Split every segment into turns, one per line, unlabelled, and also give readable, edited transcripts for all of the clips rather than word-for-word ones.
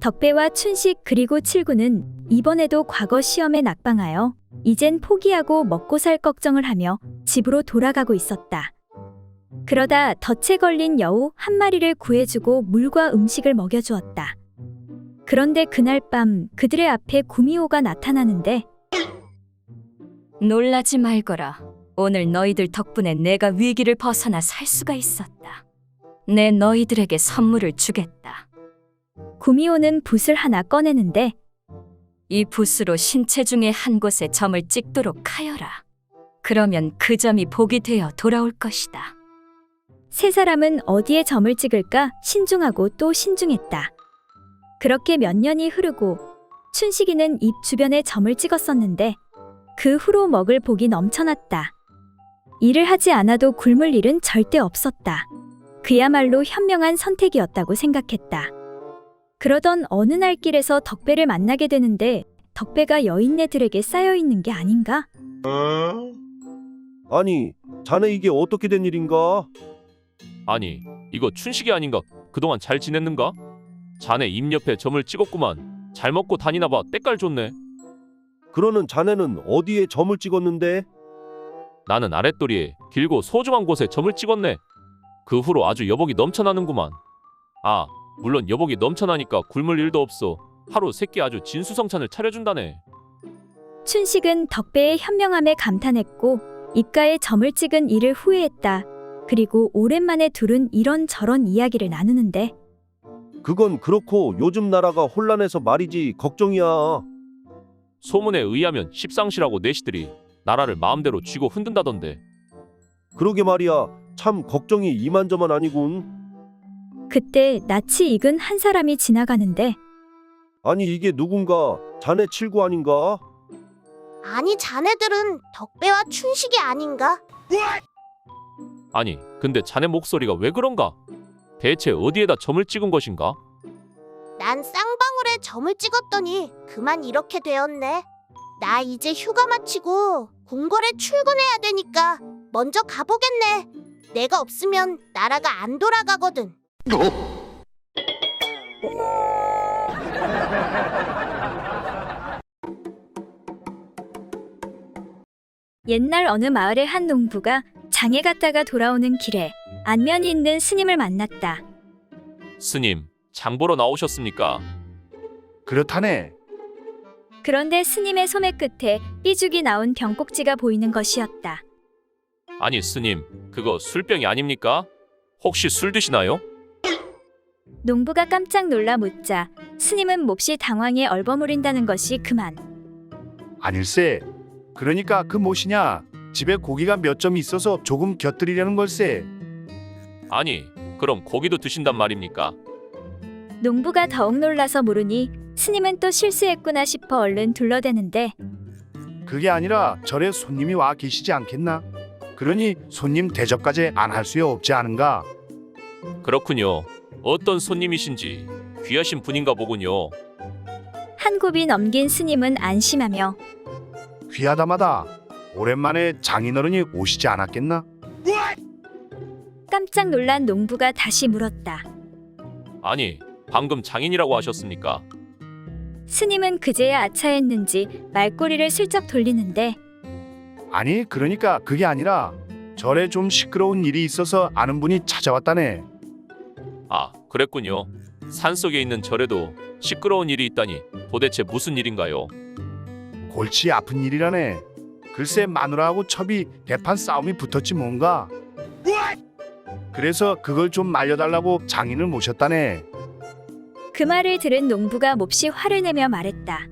덕배와 춘식 그리고 칠구는 이번에도 과거 시험에 낙방하여 이젠 포기하고 먹고 살 걱정을 하며 집으로 돌아가고 있었다. 그러다 덫에 걸린 여우 한 마리를 구해주고 물과 음식을 먹여주었다. 그런데 그날 밤 그들의 앞에 구미호가 나타나는데
놀라지 말거라. 오늘 너희들 덕분에 내가 위기를 벗어나 살 수가 있었다. 내 너희들에게 선물을 주겠다.
구미호는 붓을 하나 꺼내는데
이 붓으로 신체 중에 한 곳에 점을 찍도록 하여라. 그러면 그 점이 복이 되어 돌아올 것이다.
세 사람은 어디에 점을 찍을까 신중하고 또 신중했다. 그렇게 몇 년이 흐르고 춘식이는 입 주변에 점을 찍었었는데 그 후로 먹을 복이 넘쳐났다. 일을 하지 않아도 굶을 일은 절대 없었다. 그야말로 현명한 선택이었다고 생각했다. 그러던 어느 날 길에서 덕배를 만나게 되는데 덕배가 여인네들에게 쌓여있는 게 아닌가?
아니, 자네 이게 어떻게 된 일인가?
아니, 이거 춘식이 아닌가? 그동안 잘 지냈는가? 자네 입 옆에 점을 찍었구만. 잘 먹고 다니나 봐. 때깔 좋네.
그러는 자네는 어디에 점을 찍었는데?
나는 아랫도리에 길고 소중한 곳에 점을 찍었네. 그 후로 아주 여복이 넘쳐나는구만. 아, 물론 여복이 넘쳐나니까 굶을 일도 없어. 하루 세끼 아주 진수성찬을 차려준다네.
춘식은 덕배의 현명함에 감탄했고 입가에 점을 찍은 일을 후회했다. 그리고 오랜만에 둘은 이런저런 이야기를 나누는데
그건 그렇고 요즘 나라가 혼란해서 말이지 걱정이야.
소문에 의하면 십상시라고 내시들이 나라를 마음대로 쥐고 흔든다던데.
그러게 말이야. 참 걱정이 이만저만 아니군.
그때 낯이 익은 한 사람이 지나가는데
아니 이게 누군가? 자네 칠구 아닌가?
아니 자네들은 덕배와 춘식이 아닌가?
아니, 근데 자네 목소리가 왜 그런가? 대체 어디에다 점을 찍은 것인가?
난 쌍방울에 점을 찍었더니 그만 이렇게 되었네. 나 이제 휴가 마치고 궁궐에 출근해야 되니까 먼저 가보겠네. 내가 없으면 나라가 안 돌아가거든.
옛날 어느 마을의 한 농부가 장에 갔다가 돌아오는 길에 안면이 있는 스님을 만났다.
스님, 장 보러 나오셨습니까?
그렇다네.
그런데 스님의 소매 끝에 삐죽이 나온 병꼭지가 보이는 것이었다.
아니 스님, 그거 술병이 아닙니까? 혹시 술 드시나요?
농부가 깜짝 놀라 묻자 스님은 몹시 당황해 얼버무린다는 것이 그만.
아닐세. 그러니까 그 무엇이냐. 집에 고기가 몇 점 있어서 조금 곁들이려는 걸세.
아니, 그럼 고기도 드신단 말입니까?
농부가 더욱 놀라서 물으니 스님은 또 실수했구나 싶어 얼른 둘러대는데
그게 아니라 절에 손님이 와 계시지 않겠나? 그러니 손님 대접까지 안 할 수 없지 않은가?
그렇군요. 어떤 손님이신지 귀하신 분인가 보군요.
한 굽이 넘긴 스님은 안심하며
귀하다마다 오랜만에 장인어른이 오시지 않았겠나?
깜짝 놀란 농부가 다시 물었다.
아니, 방금 장인이라고 하셨습니까?
스님은 그제야 아차했는지 말꼬리를 슬쩍 돌리는데
아니 그러니까 그게 아니라 절에 좀 시끄러운 일이 있어서 아는 분이 찾아왔다네.
아, 그랬군요. 산속에 있는 절에도 시끄러운 일이 있다니 도대체 무슨 일인가요?
골치 아픈 일이라네. 글쎄 마누라하고 첩이 대판 싸움이 붙었지 뭔가. 그래서 그걸 좀 말려달라고 장인을 모셨다네.
그 말을 들은 농부가 몹시 화를 내며 말했다.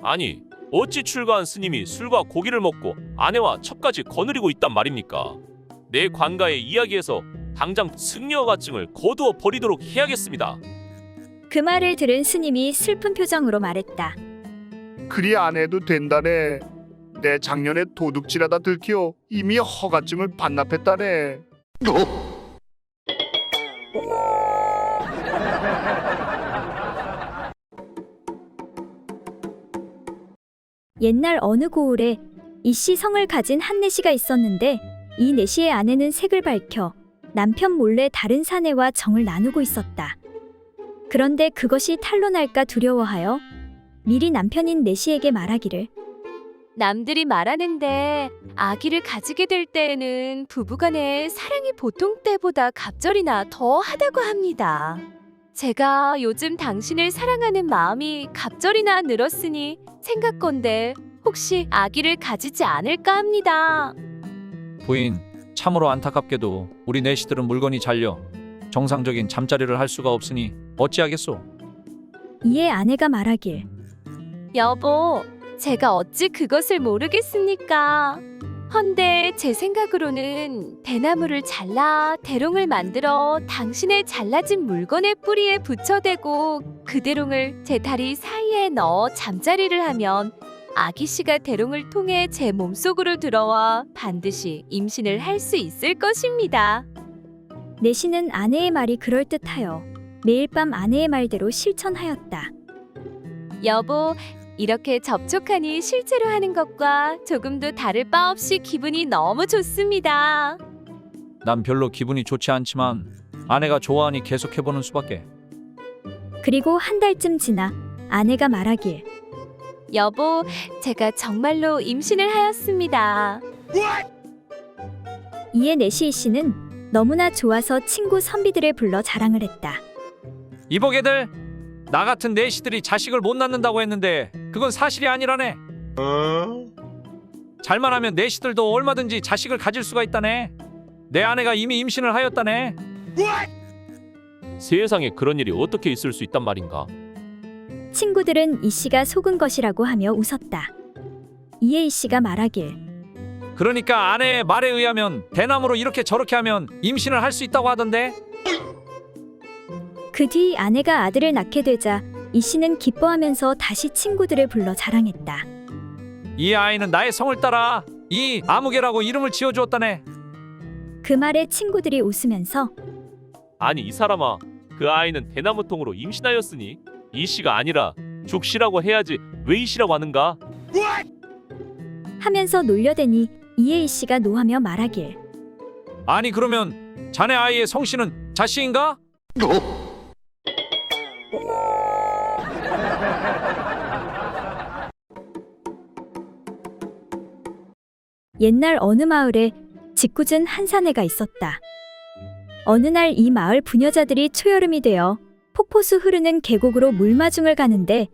아니, 어찌 출가한 스님이 술과 고기를 먹고 아내와 첩까지 거느리고 있단 말입니까? 내 관가의 이야기에서 당장 승려가증을 거두어 버리도록 해야겠습니다.
그 말을 들은 스님이 슬픈 표정으로 말했다.
그리 안 해도 된다네. 내 작년에 도둑질하다 들키어 이미 허가증을 반납했다네.
옛날 어느 고을에 이씨 성을 가진 한 내시가 있었는데 이 내시의 아내는 색을 밝혀 남편 몰래 다른 사내와 정을 나누고 있었다. 그런데 그것이 탄로 날까 두려워하여 미리 남편인 내시에게 말하기를
남들이 말하는데 아기를 가지게 될 때에는 부부간의 사랑이 보통 때보다 갑절이나 더 하다고 합니다. 제가 요즘 당신을 사랑하는 마음이 갑절이나 늘었으니 생각건데 혹시 아기를 가지지 않을까 합니다.
부인, 참으로 안타깝게도 우리 내시들은 물건이 잘려 정상적인 잠자리를 할 수가 없으니 어찌하겠소?
이에 아내가 말하길
여보, 제가 어찌 그것을 모르겠습니까? 헌데 제 생각으로는 대나무를 잘라 대롱을 만들어 당신의 잘라진 물건의 뿌리에 붙여대고 그 대롱을 제 다리 사이에 넣어 잠자리를 하면 아기 씨가 대롱을 통해 제 몸속으로 들어와 반드시 임신을 할 수 있을 것입니다.
내시는 아내의 말이 그럴듯하여 매일 밤 아내의 말대로 실천하였다.
여보, 이렇게 접촉하니 실제로 하는 것과 조금도 다를 바 없이 기분이 너무 좋습니다.
난 별로 기분이 좋지 않지만 아내가 좋아하니 계속해보는 수밖에.
그리고 한 달쯤 지나 아내가 말하길
여보, 제가 정말로 임신을 하였습니다.
이에 내시 씨는 너무나 좋아서 친구 선비들을 불러 자랑을 했다.
이보게들, 나 같은 내시들이 자식을 못 낳는다고 했는데 그건 사실이 아니라네. 잘만 하면 내시들도 얼마든지 자식을 가질 수가 있다네. 내 아내가 이미 임신을 하였다네.
세상에 그런 일이 어떻게 있을 수 있단 말인가?
친구들은 이 씨가 속은 것이라고 하며 웃었다. 이에 이 씨가 말하길
그러니까 아내의 말에 의하면 대나무로 이렇게 저렇게 하면 임신을 할 수 있다고 하던데.
그 뒤 아내가 아들을 낳게 되자 이 씨는 기뻐하면서 다시 친구들을 불러 자랑했다.
이 아이는 나의 성을 따라 이 아무개라고 이름을 지어주었다네.
그 말에 친구들이 웃으면서
아니 이 사람아, 그 아이는 대나무통으로 임신하였으니 이 씨가 아니라 죽씨라고 해야지 왜 이 씨라고 하는가?
하면서 놀려대니 이에 이 씨가 노하며 말하길
아니 그러면 자네 아이의 성씨는 자씨인가?
옛날 어느 마을에 짓궂은 한 사내가 있었다. 어느 날 이 마을 부녀자들이 초여름이 되어 폭포수 흐르는 계곡으로 물마중을 가는데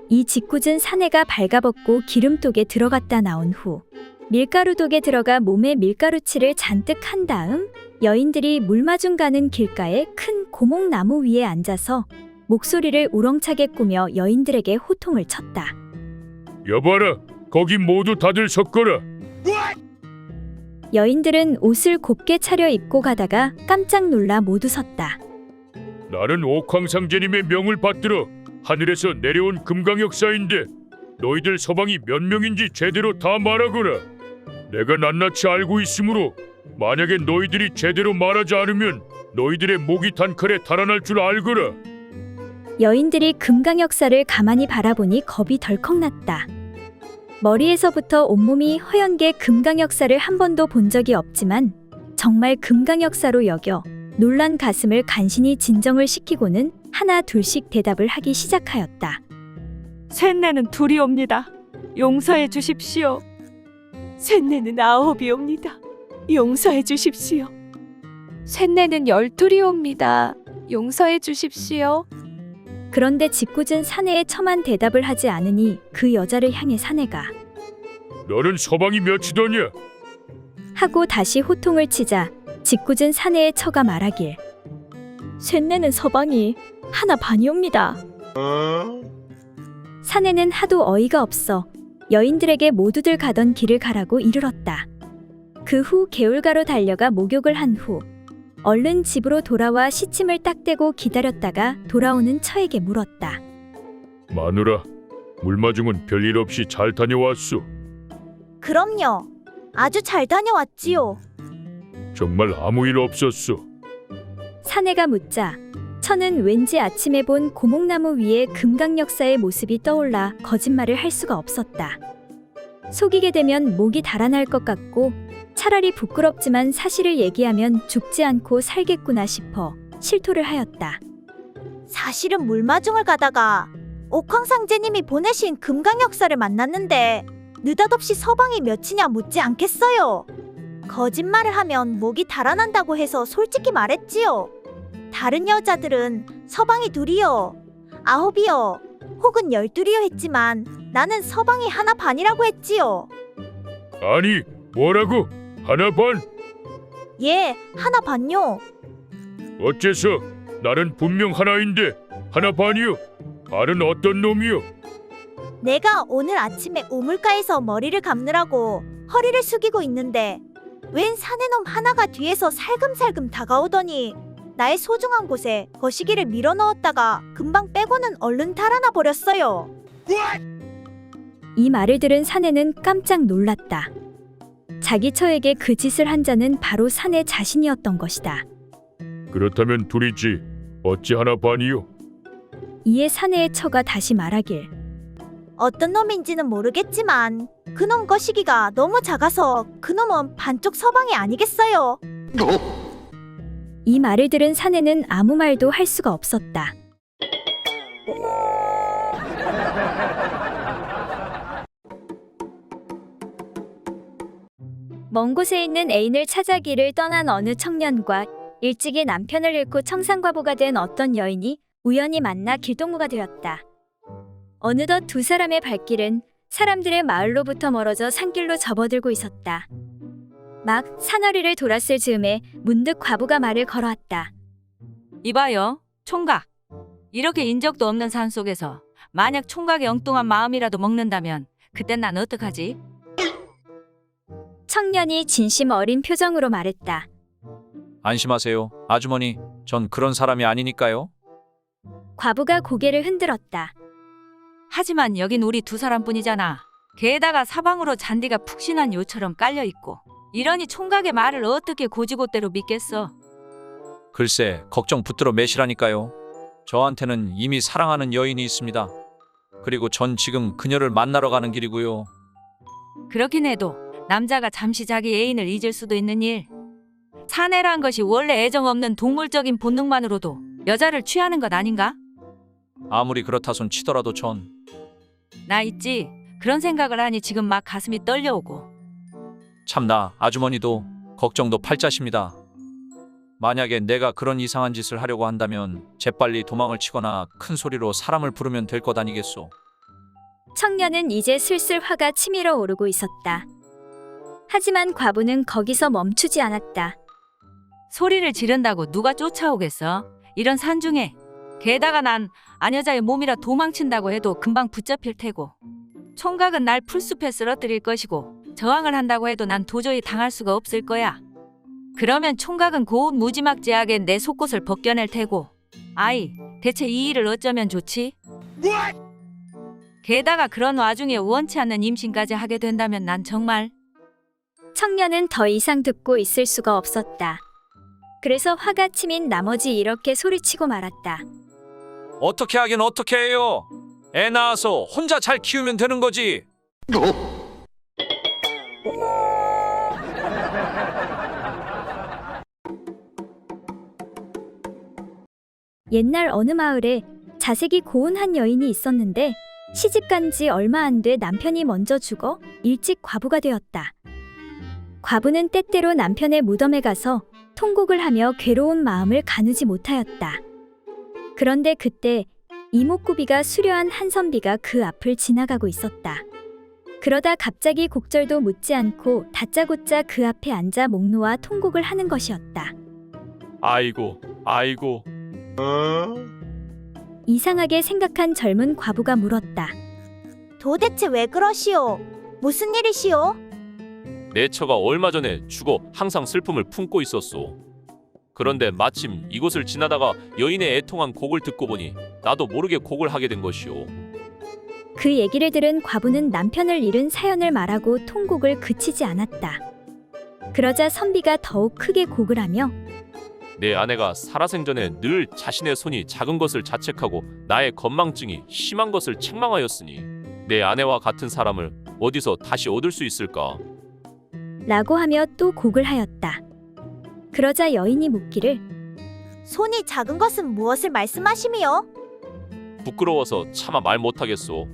이 짓궂은 사내가 발가벗고 기름독에 들어갔다 나온 후 밀가루독에 들어가 몸에 밀가루칠을 잔뜩 한 다음 여인들이 물마중 가는 길가에 큰 고목나무 위에 앉아서 목소리를 우렁차게 꾸며 여인들에게 호통을 쳤다.
여봐라, 거기 모두 다들 섞어라.
여인들은 옷을 곱게 차려입고 가다가 깜짝 놀라 모두 섰다.
나는 옥황상제님의 명을 받들어 하늘에서 내려온 금강역사인데 너희들 서방이 몇 명인지 제대로 다 말하거라. 내가 낱낱이 알고 있으므로 만약에 너희들이 제대로 말하지 않으면 너희들의 목이 단칼에 달아날 줄 알거라.
여인들이 금강역사를 가만히 바라보니 겁이 덜컥 났다. 머리에서부터 온몸이 허연게 금강역사를 한 번도 본 적이 없지만 정말 금강역사로 여겨 놀란 가슴을 간신히 진정을 시키고는 하나 둘씩 대답을 하기 시작하였다.
셋내는 둘이옵니다. 용서해 주십시오. 셋내는 아홉이옵니다. 용서해 주십시오.
셋내는 12이옵니다. 용서해 주십시오.
그런데 짓궂은 사내의 첨한 대답을 하지 않으니 그 여자를 향해 사내가
너는 서방이 몇이더냐?
하고 다시 호통을 치자 짓궂은 사내의 처가 말하길 셋내는 서방이 하나 반이옵니다. 사내는 하도 어이가 없어 여인들에게 모두들 가던 길을 가라고 이르렀다. 그 후 개울가로 달려가 목욕을 한 후 얼른 집으로 돌아와 시침을 딱 떼고 기다렸다가 돌아오는 처에게 물었다.
마누라, 물마중은 별일 없이 잘 다녀왔소.
그럼요. 아주 잘 다녀왔지요.
정말 아무 일 없었소.
사내가 묻자 처는 왠지 아침에 본 고목나무 위에 금강역사의 모습이 떠올라 거짓말을 할 수가 없었다. 속이게 되면 목이 달아날 것 같고 차라리 부끄럽지만 사실을 얘기하면 죽지 않고 살겠구나 싶어 실토를 하였다.
사실은 물마중을 가다가 옥황상제님이 보내신 금강역사를 만났는데 느닷없이 서방이 몇이냐 묻지 않겠어요. 거짓말을 하면 목이 달아난다고 해서 솔직히 말했지요. 다른 여자들은 서방이 2이요, 9이요, 혹은 12이요 했지만 나는 서방이 1반이라고 했지요.
아니, 뭐라고? 1반?
예, 1반요.
어째서? 나는 분명 하나인데 1반이요? 반은 어떤 놈이요?
내가 오늘 아침에 우물가에서 머리를 감느라고 허리를 숙이고 있는데 웬 사내놈 하나가 뒤에서 살금살금 다가오더니 나의 소중한 곳에 거시기를 밀어넣었다가 금방 빼고는 얼른 달아나 버렸어요.
이 말을 들은 사내는 깜짝 놀랐다. 자기 처에게 그 짓을 한 자는 바로 사내 자신이었던 것이다.
그렇다면 둘이지. 어찌 1반이요?
이에 사내의 처가 다시 말하길.
어떤 놈인지는 모르겠지만 그놈 거시기가 너무 작아서 그놈은 반쪽 서방이 아니겠어요.
이 말을 들은 사내는 아무 말도 할 수가 없었다. 먼 곳에 있는 애인을 찾아기를 떠난 어느 청년과 일찍이 남편을 잃고 청산과부가 된 어떤 여인이 우연히 만나 길동무가 되었다. 어느덧 두 사람의 발길은 사람들의 마을로부터 멀어져 산길로 접어들고 있었다. 막 산허리를 돌았을 즈음에 문득 과부가 말을 걸어왔다.
이봐요, 총각. 이렇게 인적도 없는 산 속에서 만약 총각의 엉뚱한 마음이라도 먹는다면 그땐 난 어떡하지?
청년이 진심 어린 표정으로 말했다.
안심하세요. 아주머니, 전 그런 사람이 아니니까요.
과부가 고개를 흔들었다.
하지만 여긴 우리 두 사람뿐이잖아. 게다가 사방으로 잔디가 푹신한 요처럼 깔려있고 이러니 총각의 말을 어떻게 고지고대로 믿겠어.
글쎄, 걱정 붙들어 매시라니까요. 저한테는 이미 사랑하는 여인이 있습니다. 그리고 전 지금 그녀를 만나러 가는 길이고요.
그렇긴 해도 남자가 잠시 자기 애인을 잊을 수도 있는 일. 사내란 것이 원래 애정 없는 동물적인 본능만으로도 여자를 취하는 것 아닌가?
아무리 그렇다손 치더라도 전
나 있지. 그런 생각을 하니 지금 막 가슴이 떨려오고.
참나 아주머니도 걱정도 팔자십니다. 만약에 내가 그런 이상한 짓을 하려고 한다면 재빨리 도망을 치거나 큰 소리로 사람을 부르면 될 것 아니겠소.
청년은 이제 슬슬 화가 치밀어 오르고 있었다. 하지만 과부는 거기서 멈추지 않았다.
소리를 지른다고 누가 쫓아오겠어? 이런 산중에. 게다가 난 아녀자의 몸이라 도망친다고 해도 금방 붙잡힐 테고. 총각은 날 풀숲에 쓰러뜨릴 것이고 저항을 한다고 해도 난 도저히 당할 수가 없을 거야. 그러면 총각은 고운 무지막지하게 내 속옷을 벗겨낼 테고. 아이, 대체 이 일을 어쩌면 좋지? 게다가 그런 와중에 원치 않는 임신까지 하게 된다면 난 정말...
청년은 더 이상 듣고 있을 수가 없었다. 그래서 화가 치민 나머지 이렇게 소리치고 말았다.
어떻게 하긴 어떻게 해요. 애 낳아서 혼자 잘 키우면 되는 거지.
옛날 어느 마을에 자색이 고운 한 여인이 있었는데 시집간 지 얼마 안 돼 남편이 먼저 죽어 일찍 과부가 되었다. 과부는 때때로 남편의 무덤에 가서 통곡을 하며 괴로운 마음을 가누지 못하였다. 그런데 그때 이목구비가 수려한 한 선비가 그 앞을 지나가고 있었다. 그러다 갑자기 곡절도 묻지 않고 다짜고짜 그 앞에 앉아 목 놓아 통곡을 하는 것이었다.
아이고, 아이고.
이상하게 생각한 젊은 과부가 물었다.
도대체 왜 그러시오? 무슨 일이시오?
내 처가 얼마 전에 죽어 항상 슬픔을 품고 있었소. 그런데 마침 이곳을 지나다가 여인의 애통한 곡을 듣고 보니 나도 모르게 곡을 하게 된 것이오.
그 얘기를 들은 과부는 남편을 잃은 사연을 말하고 통곡을 그치지 않았다. 그러자 선비가 더욱 크게 곡을 하며
내 아내가 살아생전에 늘 자신의 손이 작은 것을 자책하고 나의 건망증이 심한 것을 책망하였으니 내 아내와 같은 사람을 어디서 다시 얻을 수 있을까?
라고 하며 또 곡을 하였다. 그러자 여인이 묻기를
손이 작은 것은 무엇을 말씀하심이요?
부끄러워서 차마 말 못하겠소.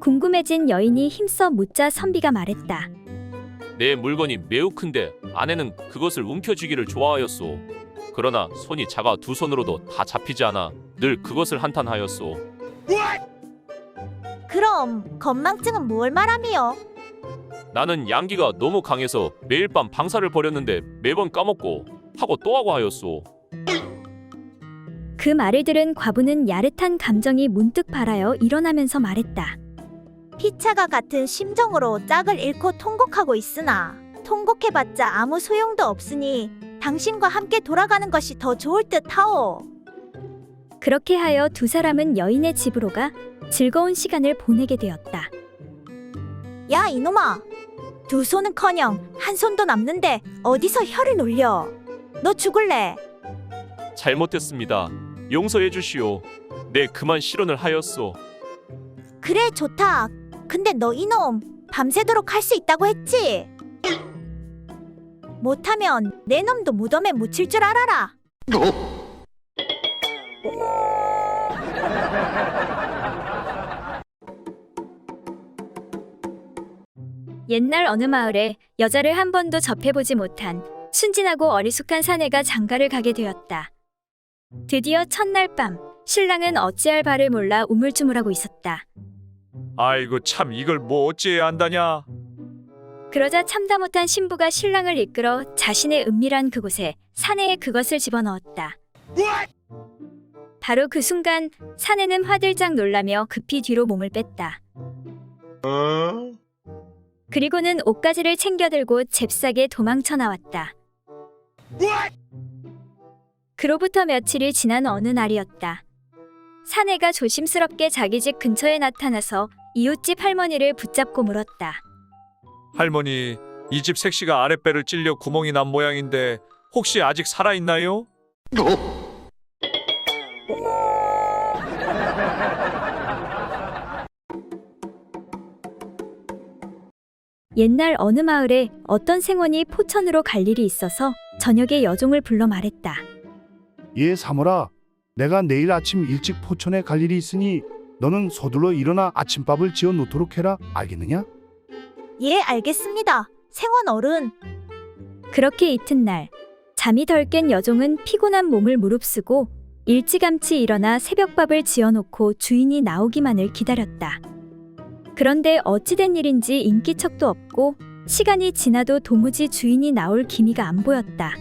궁금해진 여인이 힘써 묻자 선비가 말했다.
내 물건이 매우 큰데 아내는 그것을 움켜쥐기를 좋아하였소. 그러나 손이 작아 두 손으로도 다 잡히지 않아 늘 그것을 한탄하였소.
그럼 건망증은 뭘 말함이요?
나는 양기가 너무 강해서 매일 밤 방사를 벌였는데 매번 까먹고 하고 또 하고 하였소.
그 말을 들은 과부는 야릇한 감정이 문득 발하여 일어나면서 말했다.
피차가 같은 심정으로 짝을 잃고 통곡하고 있으나 통곡해봤자 아무 소용도 없으니 당신과 함께 돌아가는 것이 더 좋을 듯하오.
그렇게 하여 두 사람은 여인의 집으로 가 즐거운 시간을 보내게 되었다.
야 이놈아, 두 손은커녕 한 손도 남는데 어디서 혀를 놀려? 너 죽을래?
잘못했습니다. 용서해 주시오. 내 그만 실언을 하였소.
그래 좋다. 근데 너 이놈 밤새도록 할 수 있다고 했지? 못하면 내 놈도 무덤에 묻힐 줄 알아라.
옛날 어느 마을에 여자를 한 번도 접해보지 못한 순진하고 어리숙한 사내가 장가를 가게 되었다. 드디어 첫날 밤 신랑은 어찌할 바를 몰라 우물쭈물하고 있었다.
아이고 참 이걸 뭐 어찌해야 한다냐.
그러자 참다 못한 신부가 신랑을 이끌어 자신의 은밀한 그곳에 사내에 그것을 집어넣었다. 바로 그 순간 사내는 화들짝 놀라며 급히 뒤로 몸을 뺐다. 그리고는 옷가지를 챙겨들고 잽싸게 도망쳐 나왔다. 그로부터 며칠이 지난 어느 날이었다. 사내가 조심스럽게 자기 집 근처에 나타나서 이웃집 할머니를 붙잡고 물었다.
할머니, 이 집 색시가 아랫배를 찔려 구멍이 난 모양인데 혹시 아직 살아있나요?
옛날 어느 마을에 어떤 생원이 포천으로 갈 일이 있어서 저녁에 여종을 불러 말했다.
예, 사모라. 내가 내일 아침 일찍 포천에 갈 일이 있으니 너는 서둘러 일어나 아침밥을 지어 놓도록 해라. 알겠느냐?
예, 알겠습니다. 생원 어른.
그렇게 이튿날 잠이 덜 깬 여종은 피곤한 몸을 무릅쓰고 일찌감치 일어나 새벽밥을 지어놓고 주인이 나오기만을 기다렸다. 그런데 어찌된 일인지 인기척도 없고 시간이 지나도 도무지 주인이 나올 기미가 안 보였다.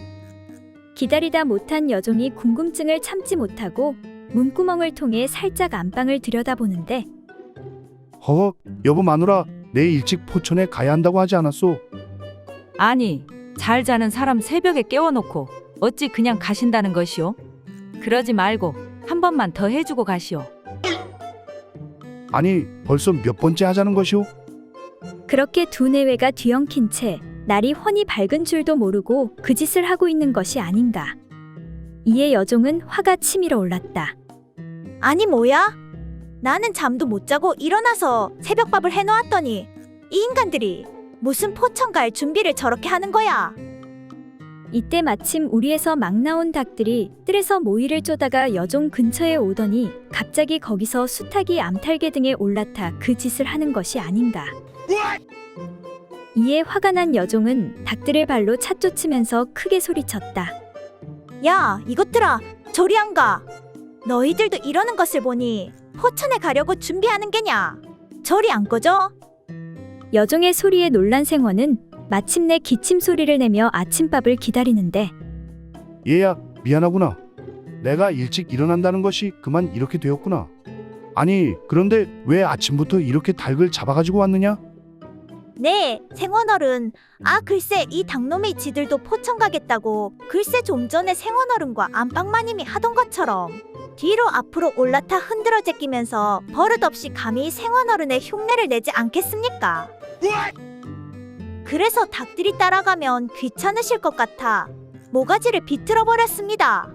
기다리다 못한 여종이 궁금증을 참지 못하고 문구멍을 통해 살짝 안방을 들여다보는데
허, 여보 마누라, 내일 일찍 포천에 가야 한다고 하지 않았소?
아니, 잘 자는 사람 새벽에 깨워놓고 어찌 그냥 가신다는 것이오? 그러지 말고 한 번만 더 해주고 가시오.
아니, 벌써 몇 번째 하자는 것이오?
그렇게 두 내외가 뒤엉킨 채 날이 훤히 밝은 줄도 모르고 그 짓을 하고 있는 것이 아닌가. 이에 여종은 화가 치밀어 올랐다.
아니 뭐야? 나는 잠도 못 자고 일어나서 새벽밥을 해놓았더니 이 인간들이 무슨 포천 갈 준비를 저렇게 하는 거야?
이때 마침 우리에서 막 나온 닭들이 뜰에서 모이를 쪼다가 여종 근처에 오더니 갑자기 거기서 수탉이 암탉개 등에 올라타 그 짓을 하는 것이 아닌가. 이에 화가 난 여종은 닭들을 발로 차쫓으면서 크게 소리쳤다.
야, 이것들아, 저리 안 가. 너희들도 이러는 것을 보니 포천에 가려고 준비하는 게냐? 저리 안 꺼져?
여종의 소리에 놀란 생원은 마침내 기침 소리를 내며 아침밥을 기다리는데
얘야, 미안하구나. 내가 일찍 일어난다는 것이 그만 이렇게 되었구나. 아니, 그런데 왜 아침부터 이렇게 닭을 잡아가지고 왔느냐?
네, 생원어른. 아, 글쎄 이 닭놈이 지들도 포천 가겠다고 글쎄 좀 전에 생원어른과 안방마님이 하던 것처럼 뒤로 앞으로 올라타 흔들어 제끼면서 버릇없이 감히 생원어른의 흉내를 내지 않겠습니까? 그래서 닭들이 따라가면 귀찮으실 것 같아 모가지를 비틀어 버렸습니다.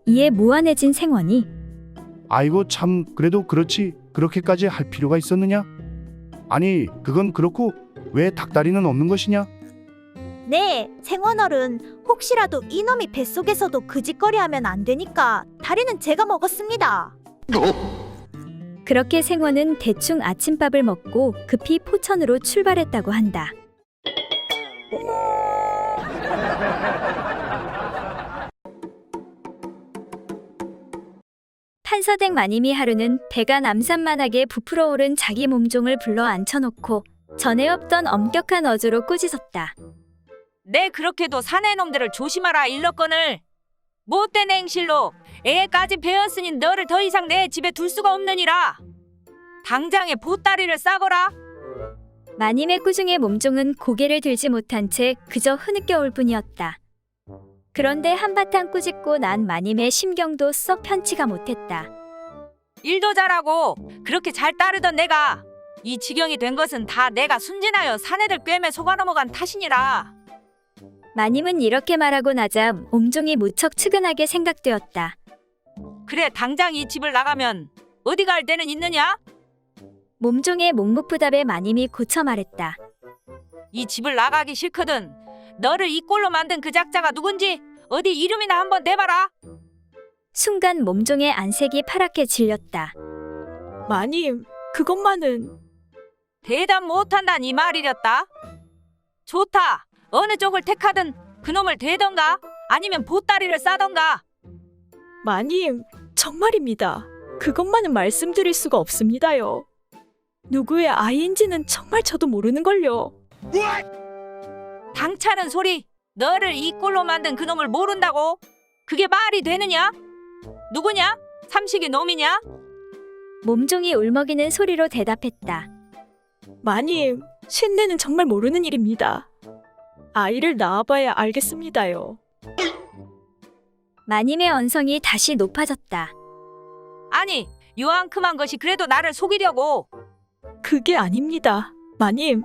이에 무안해진 생원이
아이고 참, 그래도 그렇지. 그렇게까지 할 필요가 있었느냐? 아니, 그건 그렇고 왜 닭다리는 없는 것이냐?
네, 생원어른. 혹시라도 이놈이 뱃속에서도 그 짓거리 하면 안 되니까 다리는 제가 먹었습니다.
그렇게 생원은 대충 아침밥을 먹고 급히 포천으로 출발했다고 한다. 판서댁 마님이 하루는 배가 남산만하게 부풀어 오른 자기 몸종을 불러 앉혀놓고 전에 없던 엄격한 어조로 꾸짖었다.
내 그렇게도 사내 놈들을 조심하라 일렀거늘. 못된 행실로 애까지 배웠으니 너를 더 이상 내 집에 둘 수가 없느니라. 당장에 보따리를 싸거라.
마님의 꾸중에 몸종은 고개를 들지 못한 채 그저 흐느껴올 뿐이었다. 그런데 한바탕 꾸짖고 난 마님의 심경도 썩 편치가 못했다.
일도 잘하고 그렇게 잘 따르던 내가 이 지경이 된 것은 다 내가 순진하여 사내들 꿰매 속아 넘어간 탓이니라.
마님은 이렇게 말하고 나자 몸종이 무척 측은하게 생각되었다.
그래 당장 이 집을 나가면 어디 갈 데는 있느냐?
몸종의 묵묵부답에 마님이 고쳐 말했다.
이 집을 나가기 싫거든. 너를 이 꼴로 만든 그 작자가 누군지 어디 이름이나 한번 대봐라.
순간 몸종의 안색이 파랗게 질렸다.
마님, 그것만은.
대답 못한다는 이 말이렸다. 좋다. 어느 쪽을 택하든 그놈을 대던가 아니면 보따리를 싸던가.
마님, 정말입니다. 그것만은 말씀드릴 수가 없습니다요. 누구의 아이인지는 정말 저도 모르는걸요.
당차는 소리. 너를 이 꼴로 만든 그놈을 모른다고? 그게 말이 되느냐? 누구냐? 삼식이 놈이냐?
몸종이 울먹이는 소리로 대답했다.
마님, 신내는 정말 모르는 일입니다. 아이를 낳아봐야 알겠습니다요.
마님의 언성이 다시 높아졌다.
아니, 요한큼한 것이 그래도 나를 속이려고.
그게 아닙니다. 마님,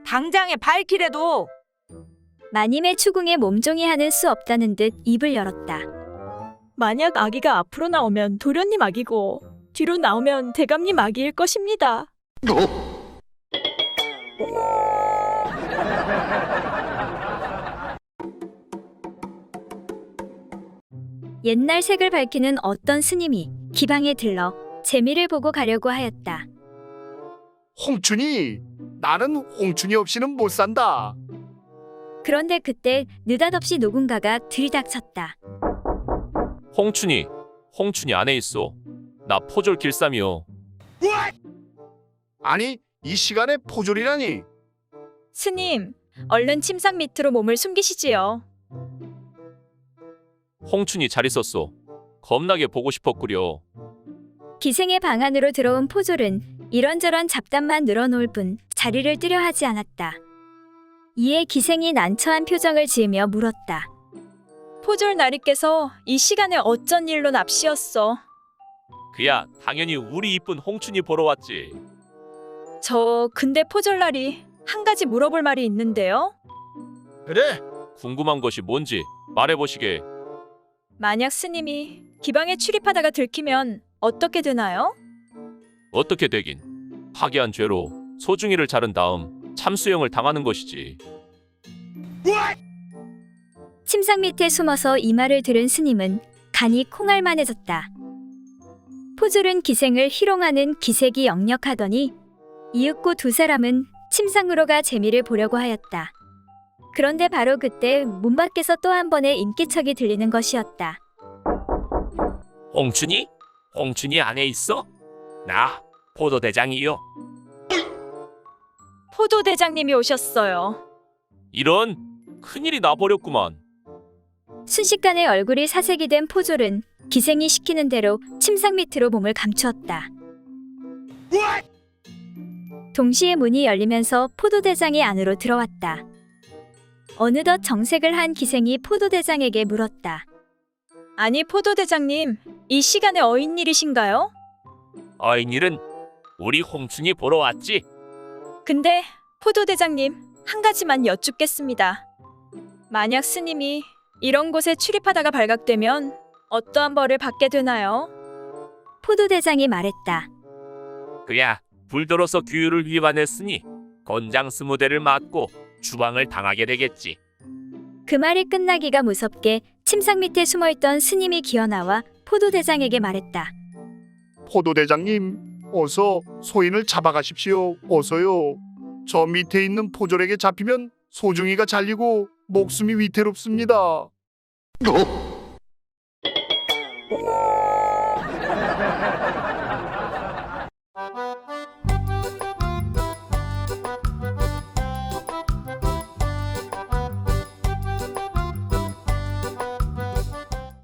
당장에 밝히래도.
마님의 추궁에 몸종이 하는 수 없다는 듯 입을 열었다.
만약 아기가 앞으로 나오면 도련님 아기고 뒤로 나오면 대감님 아기일 것입니다.
옛날 색을 밝히는 어떤 스님이 기방에 들러 재미를 보고 가려고 하였다.
홍춘이, 나는 홍춘이 없이는 못 산다.
그런데 그때 느닷없이 누군가가 들이닥쳤다.
홍춘이 안에 있어. 나 포졸 길쌈이요.
아니, 이 시간에 포졸이라니.
스님, 얼른 침상 밑으로 몸을 숨기시지요.
홍춘이 잘 있었어. 겁나게 보고 싶었구려.
기생의 방 안으로 들어온 포졸은 이런저런 잡담만 늘어놓을 뿐 자리를 뜨려 하지 않았다. 이에 기생이 난처한 표정을 지으며 물었다.
포졸 나리께서 이 시간에 어쩐 일로 납시었어?
그야 당연히 우리 이쁜 홍춘이 보러 왔지.
근데 포졸 나리 한 가지 물어볼 말이 있는데요.
그래,
궁금한 것이 뭔지 말해보시게.
만약 스님이 기방에 출입하다가 들키면 어떻게 되나요?
어떻게 되긴. 파기한 죄로 소중이를 자른 다음 참수형을 당하는 것이지.
침상 밑에 숨어서 이 말을 들은 스님은 간이 콩알만해졌다. 포졸은 기생을 희롱하는 기색이 역력하더니 이윽고 두 사람은 침상으로 가 재미를 보려고 하였다. 그런데 바로 그때 문 밖에서 또 한 번의 인기척이 들리는 것이었다.
홍춘이 안에 있어? 나 포도대장이요.
포도대장님이 오셨어요.
이런 큰일이 나버렸구만.
순식간에 얼굴이 사색이 된 포졸은 기생이 시키는 대로 침상 밑으로 몸을 감추었다. 동시에 문이 열리면서 포도대장이 안으로 들어왔다. 어느덧 정색을 한 기생이 포도대장에게 물었다.
아니 포도대장님, 이 시간에 어인일이신가요?
어인일은 우리 홍춘이 보러 왔지.
근데 포도대장님, 한 가지만 여쭙겠습니다. 만약 스님이 이런 곳에 출입하다가 발각되면 어떠한 벌을 받게 되나요?
포도대장이 말했다.
그야 불도로서 규율을 위반했으니 곤장 20대를 맞고
추방을 당하게 되겠지.
그 말이 끝나기가 무섭게 침상 밑에 숨어있던 스님이 기어나와 포도대장에게 말했다.
포도대장님, 어서 소인을 잡아가십시오. 어서요. 저 밑에 있는 포졸에게 잡히면 소중이가 잘리고 목숨이 위태롭습니다.